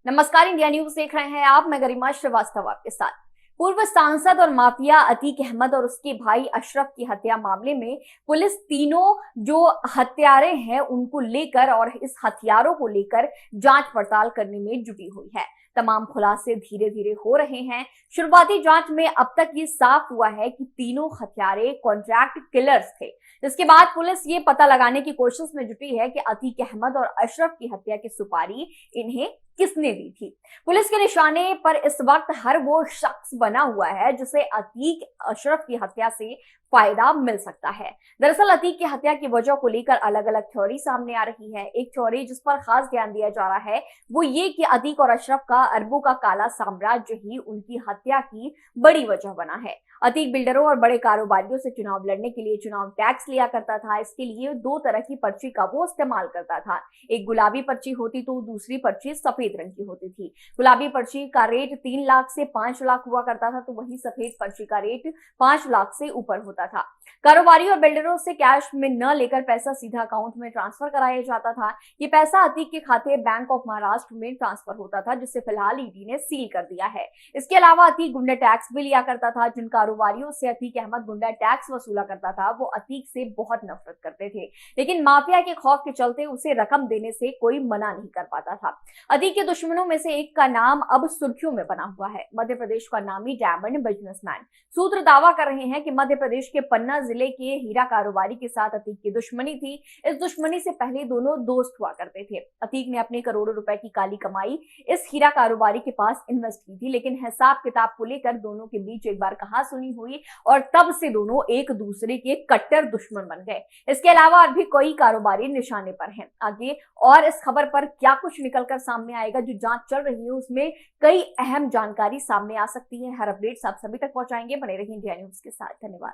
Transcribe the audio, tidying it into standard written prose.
नमस्कार, India news देख रहे हैं आप। मैं गरिमा श्रीवास्तव आपके साथ। पूर्व सांसद और माफिया अतीक अहमद और उसके भाई अशरफ की हत्या मामले में पुलिस तीनों जो हत्यारे हैं उनको लेकर और इस हथियारों को लेकर जांच पड़ताल करने में जुटी हुई है। तमाम खुलासे धीरे धीरे हो रहे हैं। शुरुआती जांच में अब तक ये साफ हुआ है कि तीनों हत्यारे कॉन्ट्रैक्ट किलर्स थे। इसके बाद पुलिस ये पता लगाने की कोशिश में जुटी है कि अतीक अहमद और अशरफ की हत्या की सुपारी इन्हें किसने दी थी। पुलिस के निशाने पर इस वक्त हर वो शख्स बना हुआ है जिसे अतीक अशरफ की हत्या से फायदा मिल सकता है। दरअसल अतीक की हत्या की वजह को लेकर अलग अलग थ्योरी सामने आ रही है। एक थ्योरी जिस पर खास ध्यान दिया जा रहा है वो ये कि अतीक और अशरफ का अरबों का काला साम्राज्य ही उनकी हत्या की बड़ी वजह बना है। अतीक बिल्डरों और बड़े कारोबारियों से चुनाव लड़ने के लिए चुनाव टैक्स लिया करता था। इसके लिए दो तरह की पर्ची का वो इस्तेमाल करता था। एक गुलाबी पर्ची होती तो दूसरी पर्ची सफेद रंग की होती थी। गुलाबी पर्ची का रेट 3 लाख से 5 लाख हुआ करता था, तो वही सफेद पर्ची का रेट 5 लाख से ऊपर होता था। कारोबारी और बिल्डरों से कैश में न लेकर पैसा सीधा अकाउंट में ट्रांसफर कराया जाता था। ये पैसा अतीक के खाते बैंक ऑफ महाराष्ट्र में ट्रांसफर होता था, जिसे फिलहाल ईडी ने सील कर दिया है। इसके अलावा अतीक गुंडा टैक्स भी लिया करता था। जिन कारोबारियों से अतीक अहमद गुंडा टैक्स वसूला करता था वो अतीक से बहुत नफरत करते थे, लेकिन माफिया के खौफ के चलते उसे रकम देने से कोई मना नहीं कर पाता था। अतीक के दुश्मनों में से एक का नाम अब सुर्खियों में बना हुआ है, मध्य प्रदेश का नामी डायमंड बिजनेसमैन। सूत्र दावा कर रहे हैं कि मध्य प्रदेश के पन्ना जिले के हीरा कारोबारी के साथ अतीक की दुश्मनी थी। इस दुश्मनी से पहले दोनों दोस्त हुआ करते थे। अतीक ने अपने करोड़ों रुपए की काली कमाई इस हीरा कारोबारी के पास इन्वेस्ट की थी, लेकिन हिसाब किताब को लेकर दोनों के बीच एक बार कहासुनी हुई और तब से दोनों एक दूसरे के कट्टर दुश्मन बन गए। इसके अलावा और भी कई कारोबारी निशाने पर हैं। आगे और इस खबर पर क्या कुछ निकलकर सामने आएगा, जो जांच चल रही है उसमें कई अहम जानकारी सामने आ सकती है। हर अपडेट्स आप सभी तक पहुंचाएंगे। बने रहिए इंडिया न्यूज के साथ। धन्यवाद।